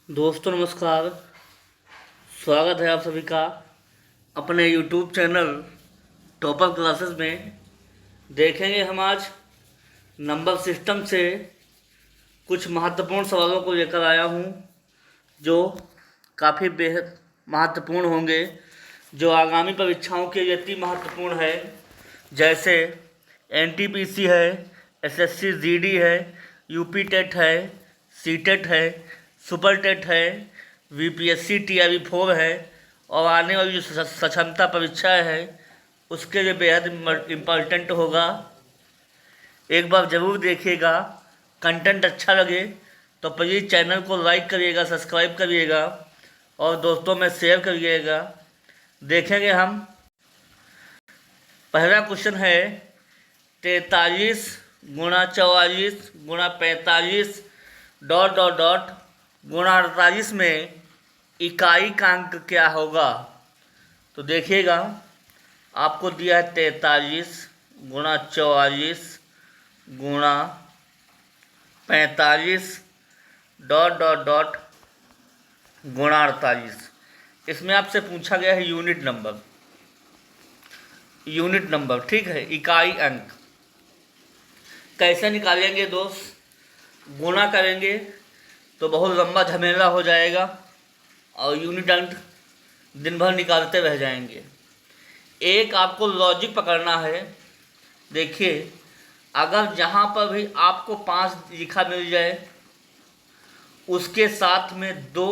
दोस्तों नमस्कार। स्वागत है आप सभी का अपने YouTube चैनल टॉपर क्लासेस में। देखेंगे हम आज नंबर सिस्टम से कुछ महत्वपूर्ण सवालों को लेकर आया हूँ जो काफ़ी बेहद महत्वपूर्ण होंगे, जो आगामी परीक्षाओं के लिए अति महत्वपूर्ण है। जैसे NTPC है, SSC GD है, UP टेट है, C टेट है, सुपर टेट है, VPSC TRE4 है और आने वाली जो सक्षमता परीक्षा है उसके लिए बेहद इम्पॉर्टेंट होगा। एक बार ज़रूर देखिएगा। कंटेंट अच्छा लगे तो प्लीज़ चैनल को लाइक करिएगा, सब्सक्राइब करिएगा और दोस्तों में शेयर करिएगा। देखेंगे हम। पहला क्वेश्चन है 43 गुणा 44 गुणा 45 डॉट डॉट डॉट गुणा 48 में इकाई का अंक क्या होगा। तो देखिएगा, आपको दिया है 43 गुणा 44 गुणा 45 डॉट डॉट डॉट गुणा 48। इसमें आपसे पूछा गया है यूनिट नंबर, ठीक है, इकाई अंक। कैसे निकालेंगे दोस्त? गुणा करेंगे तो बहुत लंबा झमेला हो जाएगा और यूनिट अंक दिन भर निकालते रह जाएंगे। एक आपको लॉजिक पकड़ना है। देखिए, अगर जहाँ पर भी आपको 5 लिखा मिल जाए उसके साथ में 2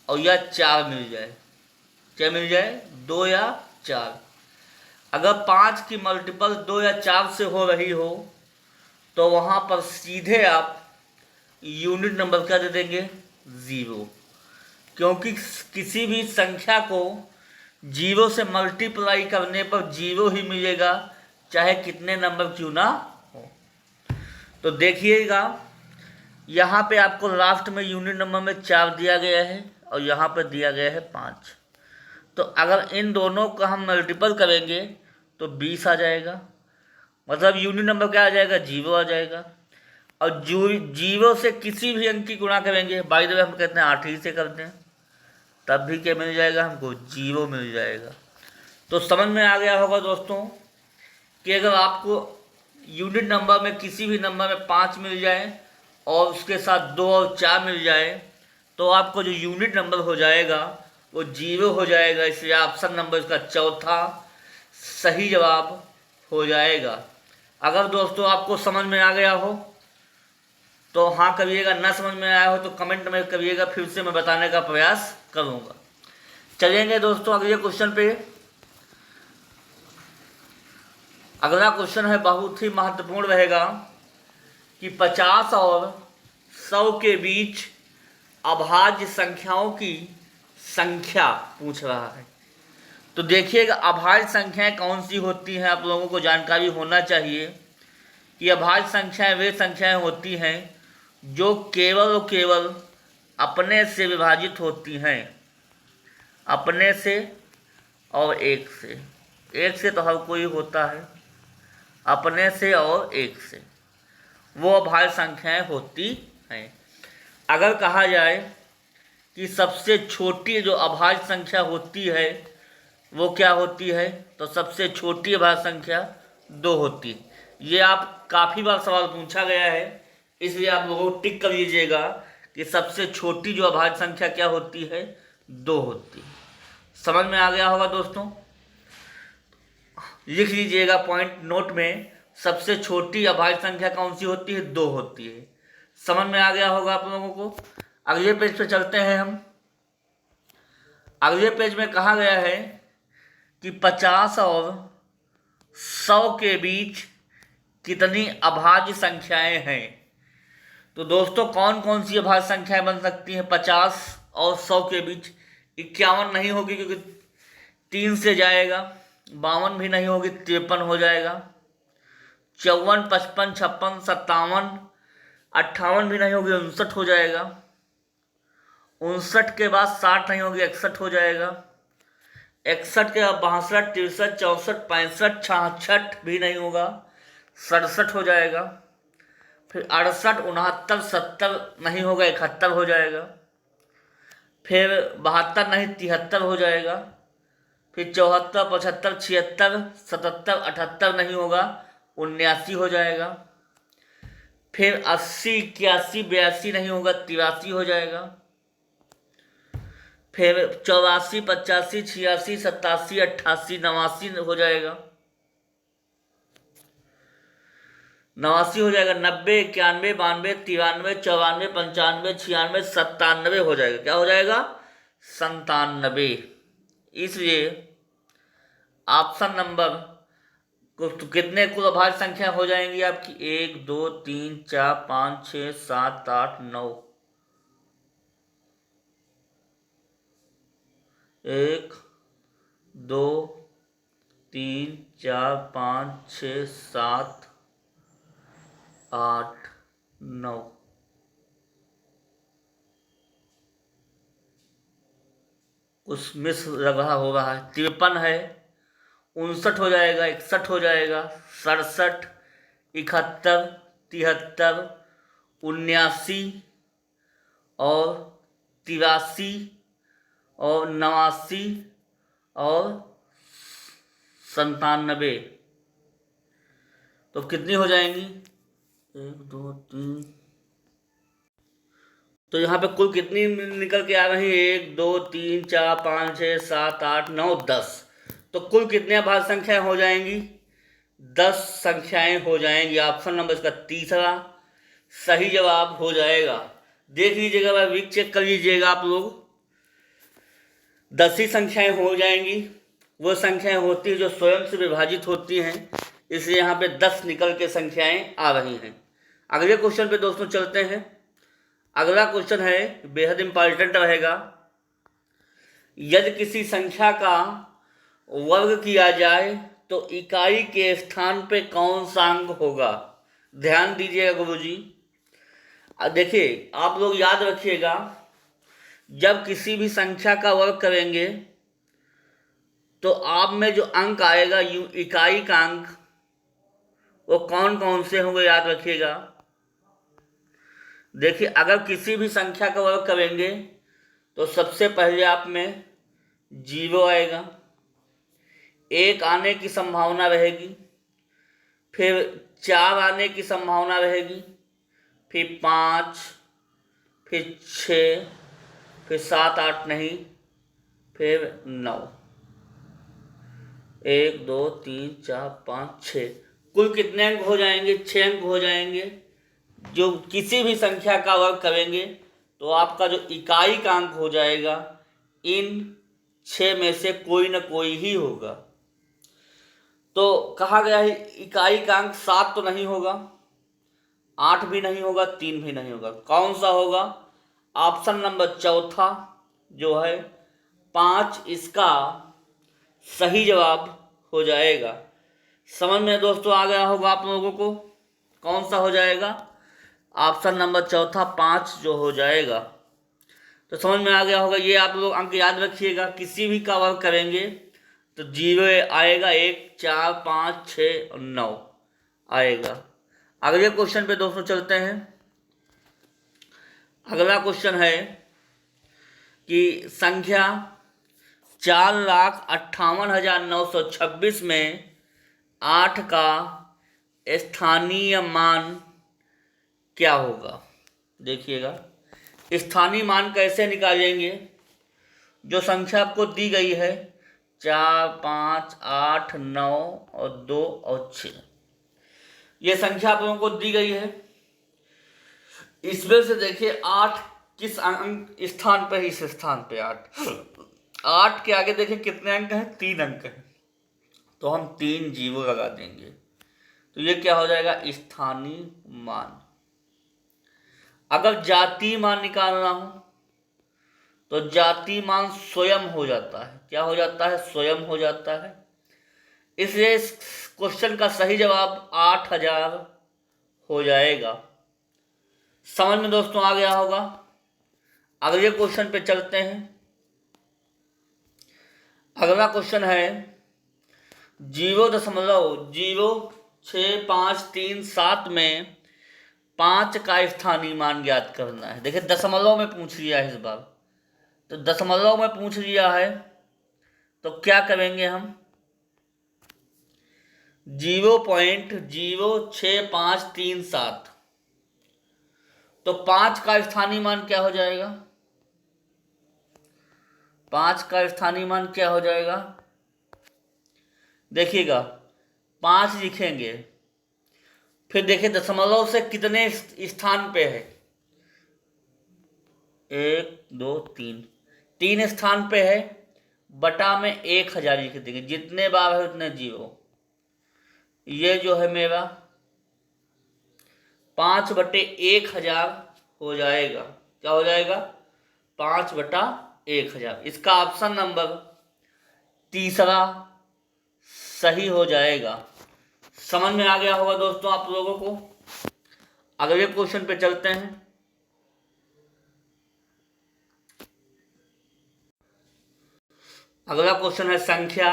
और या 4 मिल जाए, क्या मिल जाए? 2 या 4। अगर 5 की मल्टीपल 2 या 4 से हो रही हो तो वहाँ पर सीधे आप यूनिट नंबर क्या दे देंगे? 0। क्योंकि किसी भी संख्या को 0 से मल्टीप्लाई करने पर 0 ही मिलेगा, चाहे कितने नंबर क्यों ना हो। तो देखिएगा, यहाँ पे आपको लास्ट में यूनिट नंबर में 4 दिया गया है और यहाँ पर दिया गया है 5। तो अगर इन दोनों का हम मल्टीपल करेंगे तो 20 आ जाएगा। मतलब यूनिट नंबर क्या आ जाएगा? 0 आ जाएगा। और 0 से किसी भी अंक की गुणा करेंगे, बाई द वे हम कहते हैं 8 ही से करते हैं, तब भी क्या मिल जाएगा? हमको 0 मिल जाएगा। तो समझ में आ गया होगा दोस्तों कि अगर आपको यूनिट नंबर में किसी भी नंबर में 5 मिल जाए और उसके साथ 2 और 4 मिल जाए तो आपको जो यूनिट नंबर हो जाएगा वो 0 हो जाएगा। इसलिए ऑप्शन नंबर इसका चौथा सही जवाब हो जाएगा। अगर दोस्तों आपको समझ में आ गया हो तो हाँ करिएगा, ना समझ में आया हो तो कमेंट में करिएगा, फिर से मैं बताने का प्रयास करूँगा। चलेंगे दोस्तों अगले क्वेश्चन पे। अगला क्वेश्चन है बहुत ही महत्वपूर्ण रहेगा कि 50 और 100 के बीच अभाज्य संख्याओं की संख्या पूछ रहा है। तो देखिएगा, अभाज्य संख्याएं कौन सी होती हैं आप लोगों को जानकारी होना चाहिए कि अभाज्य संख्याएं वे संख्याएं होती हैं जो केवल और केवल अपने से विभाजित होती हैं। अपने से और एक से तो हर कोई होता है, अपने से और एक से वो अभाज्य संख्याएं होती हैं। अगर कहा जाए कि सबसे छोटी जो अभाज्य संख्या होती है वो क्या होती है, तो सबसे छोटी अभाज्य संख्या 2 होती है। ये आप काफ़ी बार सवाल पूछा गया है, इसलिए आप लोगों को टिक कर लीजिएगा कि सबसे छोटी जो अभाज्य संख्या क्या होती है? 2 होती है। समझ में आ गया होगा दोस्तों? लिख लीजिएगा पॉइंट नोट में, सबसे छोटी अभाज्य संख्या कौन सी होती है? 2 होती है। समझ में आ गया होगा आप लोगों को। अगले पेज पे चलते हैं हम। अगले पेज में कहा गया है कि 50 और 100 के बीच कितनी अभाज्य संख्याएं हैं। तो दोस्तों कौन कौन सी अभाज्य संख्याएं बन सकती हैं 50 और 100 के बीच? 51 नहीं होगी क्योंकि 3 से जाएगा, 52 भी नहीं होगी, 53 हो जाएगा, 54, 55, 56, 57, 58 भी नहीं होगी, 59 हो जाएगा, 59 के बाद 60 नहीं होगी, 61 हो जाएगा, 61 के बाद 62, 63, 64, 65, 66 भी नहीं होगा, 67 हो जाएगा, फिर 68, 69, 70 नहीं होगा, 71 हो जाएगा, फिर 72 नहीं 73 हो जाएगा, फिर 74 75 76 77 78 नहीं होगा, 79 हो जाएगा, फिर 80 81 82 नहीं होगा, 83 हो जाएगा, फिर 84 85 86 87 88 89 हो जाएगा, 89 हो जाएगा, 90 91 92 93 94 95 96 97 हो जाएगा। क्या हो जाएगा? 97। इसलिए ऑप्शन नंबर तो कितने कुल अभाज्य संख्या हो जाएंगी आपकी? 1 2 3 4 5 6 7 8 9। 1 2 3 4 5 6 7 8 9। कुछ मिस लग रहा हो रहा है। 53 है, 59 हो जाएगा, 61 हो जाएगा, 67 71 73 79 और 83 और 89 और 97। तो कितनी हो जाएंगी? 1 2 3। तो यहाँ पे कुल कितनी निकल के आ रही है? 1 2 3 4 5 6 7 8 9 10। तो कुल कितने अभाज्य संख्याएं हो जाएंगी? 10 संख्याएं हो जाएंगी। ऑप्शन नंबर इसका तीसरा सही जवाब हो जाएगा। देख लीजिएगा भाई, वीक चेक कर लीजिएगा आप लोग। 10 ही संख्याएं हो जाएंगी। वो संख्याएं होती है जो स्वयं से विभाजित होती हैं, इसलिए यहाँ पे 10 निकल के संख्याएं आ रही हैं। अगले क्वेश्चन पे दोस्तों चलते हैं। अगला क्वेश्चन है, बेहद इंपॉर्टेंट रहेगा। यदि किसी संख्या का वर्ग किया जाए तो इकाई के स्थान पे कौन सा अंक होगा? ध्यान दीजिएगा गुरुजी। देखिए आप लोग याद रखिएगा, जब किसी भी संख्या का वर्ग करेंगे तो आप में जो अंक आएगा इकाई का अंक, वो कौन कौन से होंगे याद रखिएगा। देखिए अगर किसी भी संख्या का वर्ग करेंगे तो सबसे पहले आप में 0 आएगा, 1 आने की संभावना रहेगी, फिर 4 आने की संभावना रहेगी, फिर 5, फिर 6, फिर 7 8 नहीं, फिर 9। 1 2 3 4 5 6। कुल कितने अंक हो जाएंगे? 6 अंक हो जाएंगे। जो किसी भी संख्या का वर्ग करेंगे तो आपका जो इकाई का अंक हो जाएगा, इन 6 में से कोई ना कोई ही होगा। तो कहा गया है इकाई का अंक 7 तो नहीं होगा, 8 भी नहीं होगा, 3 भी नहीं होगा। कौन सा होगा? ऑप्शन नंबर चौथा जो है 5, इसका सही जवाब हो जाएगा। समझ में दोस्तों आ गया होगा आप लोगों को, कौन सा हो जाएगा? ऑप्शन नंबर चौथा 5 जो हो जाएगा। तो समझ में आ गया होगा। ये आप लोग अंक याद रखिएगा, किसी भी का वर्ग करेंगे तो 0 आएगा, 1 4 5 6 और 9 आएगा। अगले क्वेश्चन पे दोस्तों चलते हैं। अगला क्वेश्चन है कि संख्या 4,58,926 में 8 का स्थानीय मान क्या होगा? देखिएगा स्थानीय मान कैसे निकालेंगे। जो संख्या आपको दी गई है 4 5 8 9 और 2 और 6, ये संख्या आप लोगों को दी गई है। इसमें से देखिए 8 किस अंक स्थान पे है? इस स्थान पे 8 के आगे देखिए कितने अंक हैं? 3 अंक हैं। तो हम 3 0 लगा देंगे, तो ये क्या हो जाएगा? स्थानीय मान। अगर जातीय मान निकालना हो तो जातीय मान स्वयं हो जाता है। क्या हो जाता है? स्वयं हो जाता है। इसलिए इस क्वेश्चन का सही जवाब 8000 हो जाएगा। समझ में दोस्तों आ गया होगा। अगले क्वेश्चन पे चलते हैं। अगला क्वेश्चन है 0.065337 में 5 का स्थानीय मान ज्ञात करना है। देखिए दशमलव में पूछ लिया है इस बार। तो दशमलव में पूछ लिया है तो क्या करेंगे हम, 0.06537। तो 5 का स्थानीय मान क्या हो जाएगा, 5 का स्थानीय मान क्या हो जाएगा, देखिएगा 5 लिखेंगे, फिर देखिए दशमलव से कितने स्थान पे है, 1 2 3, 3 स्थान पे है, बटा में 1000 लिख देंगे, जितने बार है उतने जीरो। ये जो है मेरा 5/1000 हो जाएगा, क्या हो जाएगा, 5/1000। इसका ऑप्शन नंबर तीसरा सही हो जाएगा। समझ में आ गया होगा दोस्तों आप लोगों को। अगले क्वेश्चन पे चलते हैं। अगला क्वेश्चन है संख्या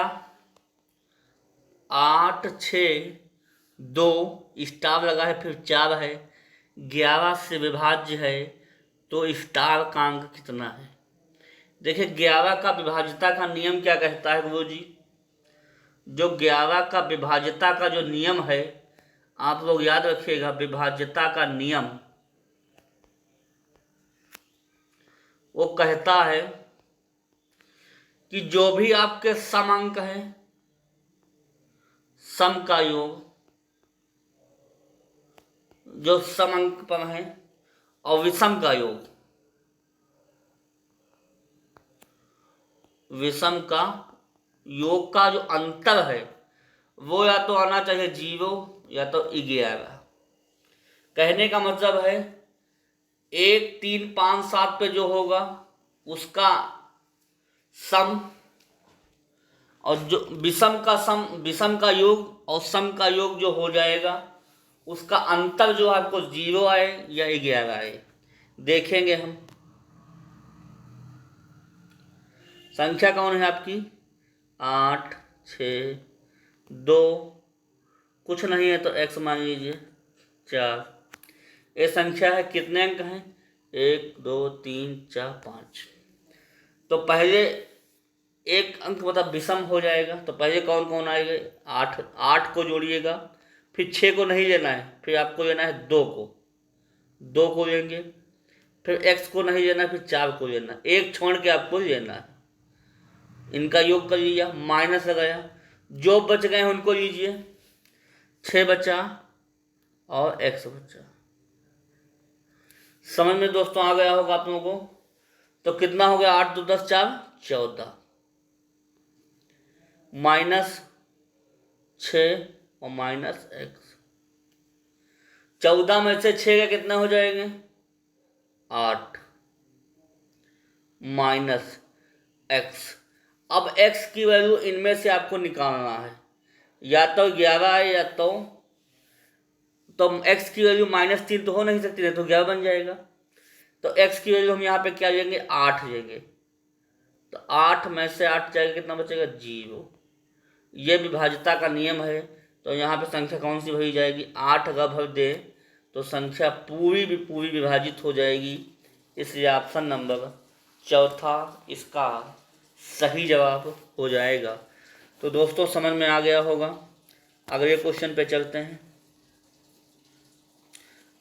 862, स्टार लगा है, फिर 4 है, 11 से विभाज्य है, तो स्टार का अंक कितना है। देखिए 11 का विभाज्यता का नियम क्या कहता है गुरु जी, जो 11 का विभाज्यता का जो नियम है, आप लोग याद रखिएगा, विभाज्यता का नियम वो कहता है कि जो भी आपके सम अंक हैं, सम का योग, जो सम अंक पर है, और विषम का योग, विषम का योग का जो अंतर है वो या तो आना चाहिए 0 या तो 11। कहने का मतलब है 1 3 5 7 पे जो होगा उसका सम, और जो विषम का सम, विषम का योग और सम का योग जो हो जाएगा उसका अंतर जो आपको 0 आए या 11 आए, देखेंगे हम। संख्या कौन है आपकी, 8 6 2, कुछ नहीं है तो x मान लीजिए 4। ये संख्या है, कितने अंक हैं, 1 2 3 4 5। तो पहले एक अंक मतलब विषम हो जाएगा, तो पहले कौन कौन आएगा, 8, 8 को जोड़िएगा, फिर 6 को नहीं लेना है, फिर आपको लेना है 2 को, 2 को लेंगे, फिर x को नहीं लेना, फिर 4 को लेना, एक छोड़ के आपको लेना है। इनका योग कर लिया, माइनस लगाया, जो बच गए उनको लीजिए, 6 बचा और x बचा। समझ में दोस्तों आ गया होगा आप लोगों को। तो कितना हो गया, 8 2 10 4 14, -6 और -x। 14 में से 6 का कितना हो जाएंगे, 8 -x। अब x की वैल्यू इनमें से आपको निकालना है, या तो 11 है या तो x की वैल्यू -3 तो हो नहीं सकती, नहीं तो 11 बन जाएगा। तो x की वैल्यू हम यहाँ पे क्या लेंगे, 8 लेंगे। तो 8 में से 8 जाएगा, कितना बचेगा, 0। ये विभाज्यता का नियम है। तो यहाँ पे संख्या कौन सी भरी जाएगी, 8 अगर भर दे तो संख्या पूरी विभाजित हो जाएगी, इसलिए ऑप्शन नंबर चौथा इसका सही जवाब हो जाएगा। तो दोस्तों समझ में आ गया होगा। अगले क्वेश्चन पे चलते हैं।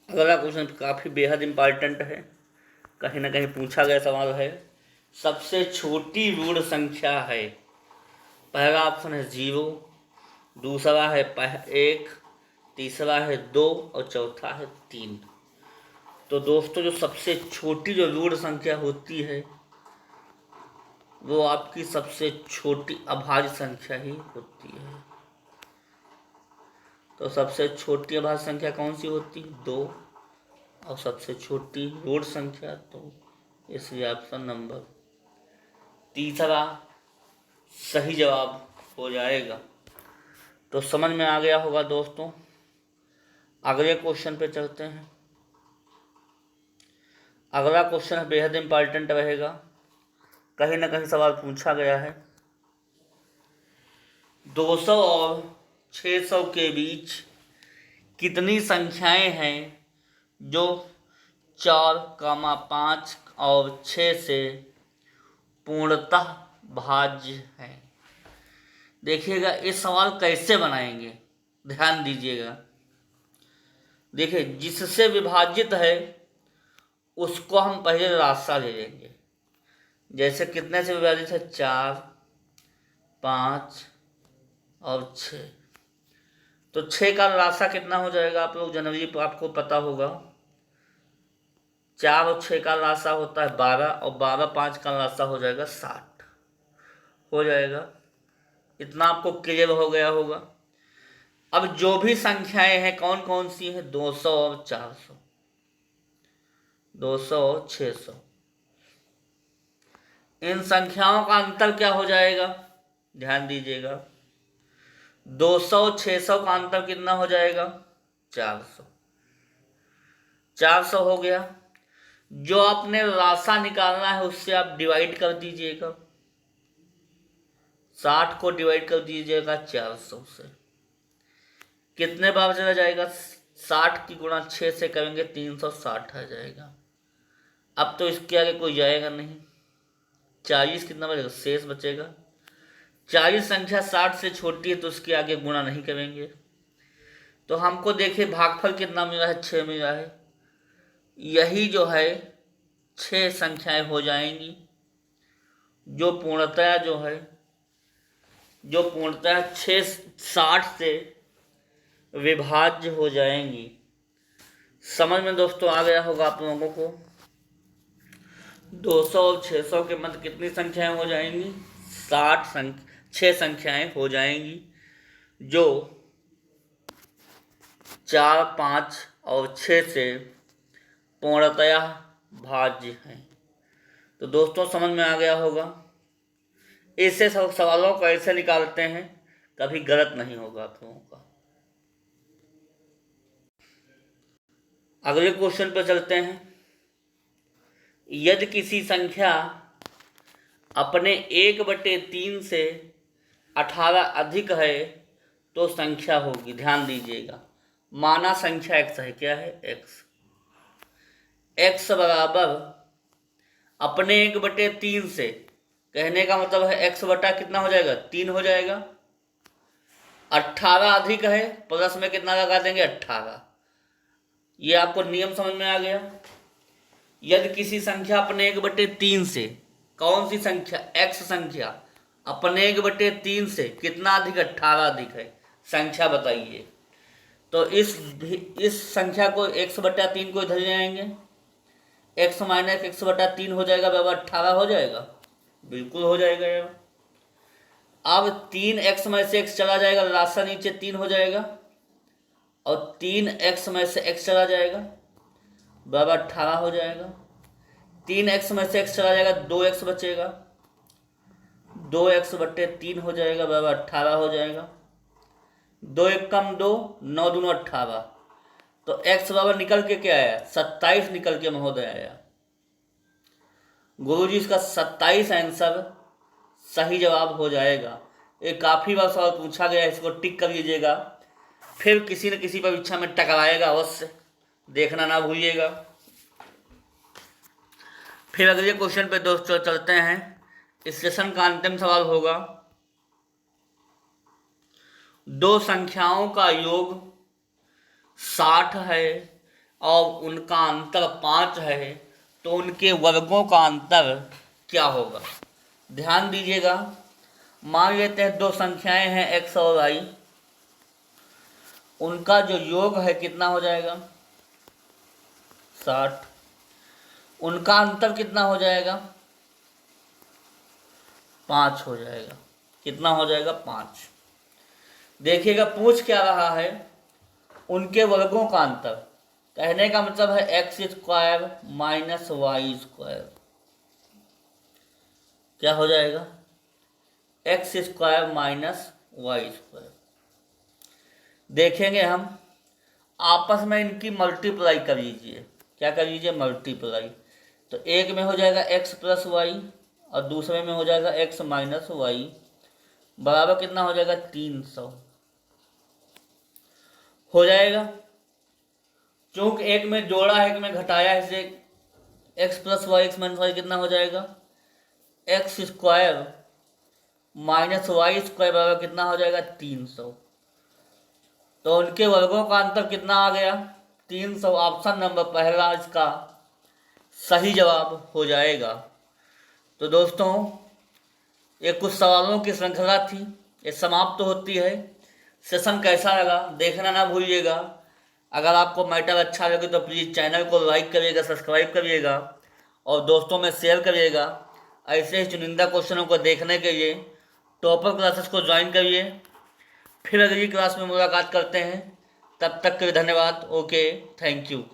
अगला क्वेश्चन काफ़ी बेहद इम्पॉर्टेंट है, कहीं ना कहीं पूछा गया सवाल है। सबसे छोटी ऋण संख्या है, पहला ऑप्शन है 0, दूसरा है 1, तीसरा है 2 और चौथा है 3। तो दोस्तों जो सबसे छोटी जो ऋण संख्या होती है वो आपकी सबसे छोटी अभाज्य संख्या ही होती है। तो सबसे छोटी अभाज्य संख्या कौन सी होती है, 2, और सबसे छोटी ऋण संख्या 2, इसलिए ऑप्शन नंबर तीसरा सही जवाब हो जाएगा। तो समझ में आ गया होगा दोस्तों। अगले क्वेश्चन पे चलते हैं। अगला क्वेश्चन बेहद इम्पॉर्टेंट रहेगा, कहीं ना कहीं सवाल पूछा गया है। 200 और 600 के बीच कितनी संख्याएं हैं जो 4, 5 और 6 से पूर्णतः भाज्य है। देखिएगा इस सवाल कैसे बनाएंगे, ध्यान दीजिएगा। देखिए जिससे विभाजित है उसको हम पहले रास्ता ले लेंगे। जैसे कितने से विभाजित है, 4, 5 और 6। तो 6 का रास्ता कितना हो जाएगा, आप लोग जनवरी पर आपको पता होगा। 4 और 6 का रास्ता होता है 12, और 12 5 का रास्ता हो जाएगा 60 हो जाएगा। इतना आपको क्लियर हो गया होगा। अब जो भी संख्याएं हैं कौन कौन सी हैं, 200 और 400, 200 और 600। इन संख्याओं का अंतर क्या हो जाएगा, ध्यान दीजिएगा। 200 और 600 का अंतर कितना हो जाएगा, 400। 400 हो गया। जो आपने रास्ता निकालना है उससे आप डिवाइड कर दीजिएगा। 60 को डिवाइड कर दीजिएगा 400 से। कितने बार चला जाएगा, 60 की गुणा 6 से करेंगे 360 आ जाएगा। अब तो इसके आगे कोई जाएगा नहीं। 40 कितना बचेगा, शेष बचेगा। 40 संख्या 60 से छोटी है तो उसके आगे गुणा नहीं करेंगे। तो हमको देखिए भागफल कितना मिला है, 6 मिला है। यही जो है 6 संख्याएं हो जाएंगी जो पूर्णतः 60 से विभाज्य हो जाएंगी। समझ में दोस्तों आ गया होगा आप लोगों को। 200 और 600 के मध्य कितनी संख्याएं हो जाएंगी, 6 संख्याएं हो जाएंगी जो 4, 5 और 6 से पूर्णतया भाज्य हैं। तो दोस्तों समझ में आ गया होगा। इससे सब सवालों को ऐसे निकालते हैं, कभी गलत नहीं होगा आप लोगों का। अगले क्वेश्चन पर चलते हैं। यदि किसी संख्या अपने 1/3 से 18 अधिक है तो संख्या होगी। ध्यान दीजिएगा, माना संख्या x है। क्या है, x बराबर अपने 1/3 से, कहने का मतलब है x बटा कितना हो जाएगा, 3 हो जाएगा। 18 अधिक है, प्लस में कितना लगा देंगे, 18। ये आपको नियम समझ में आ गया। यदि किसी संख्या अपने 1/3 से, कौन सी संख्या, x संख्या अपने 1/3 से कितना अधिक, 18 अधिक है, संख्या बताइए। तो इस संख्या को x/3 को इधर ले आएंगे, x माइनस x/3 हो जाएगा, बराबर 18 हो जाएगा। बिल्कुल हो जाएगा यार। अब 3x में से x चला जाएगा, रास्ता नीचे 3 हो जाएगा, और 3x में से x चला जाएगा, बराबर 18 हो जाएगा। 3x में से x चला जाएगा, 2x बचेगा, 2x/3 हो जाएगा, बराबर 18 हो जाएगा। 2 1 कम 2, 9 दूनी 18। तो x बराबर निकल के क्या आया, 27 निकल के महोदय आया। गुरुजी इसका 27 आंसर सही जवाब हो जाएगा। ये काफ़ी बार सवाल पूछा गया, इसको टिक कर लीजिएगा, फिर किसी न किसी परीक्षा में टकराएगा अवश्य, देखना ना भूलिएगा। फिर अगले क्वेश्चन पे दोस्तों चलते हैं। इस सेशन का अंतिम सवाल होगा, दो संख्याओं का योग 60 है और उनका अंतर 5 है, तो उनके वर्गों का अंतर क्या होगा। ध्यान दीजिएगा, मान लेते हैं दो संख्याएं हैं x और y, उनका जो योग है कितना हो जाएगा, 60। उनका अंतर कितना हो जाएगा, 5 हो जाएगा। कितना हो जाएगा, 5। देखिएगा पूछ क्या रहा है, उनके वर्गों का अंतर। कहने का मतलब है x² माइनस y²। क्या हो जाएगा, x² माइनस y²। देखेंगे हम, आपस में इनकी मल्टीप्लाई कर लीजिए। क्या कर लीजिए, मल्टीप्लाई। तो एक में हो जाएगा x + y और दूसरे में हो जाएगा x - y, बराबर कितना हो जाएगा, 300 हो जाएगा। चूंकि एक में जोड़ा है, एक में घटाया है, इसे x + y x - y कितना हो जाएगा, X square minus Y square बराबर कितना हो जाएगा 300। तो उनके वर्गों का अंतर कितना आ गया 300। ऑप्शन नंबर पहला इसका सही जवाब हो जाएगा। तो दोस्तों ये कुछ सवालों की श्रृंखला थी, ये समाप्त तो होती है। सेशन कैसा लगा देखना ना भूलिएगा। अगर आपको मैटर अच्छा लगे तो प्लीज़ चैनल को लाइक करिएगा, सब्सक्राइब करिएगा और दोस्तों में शेयर करिएगा। ऐसे ही चुनिंदा क्वेश्चनों को देखने के लिए टॉपर क्लासेस को ज्वाइन करिए। फिर अगली क्लास में मुलाकात करते हैं, तब तक के लिए धन्यवाद। Okay, thank you.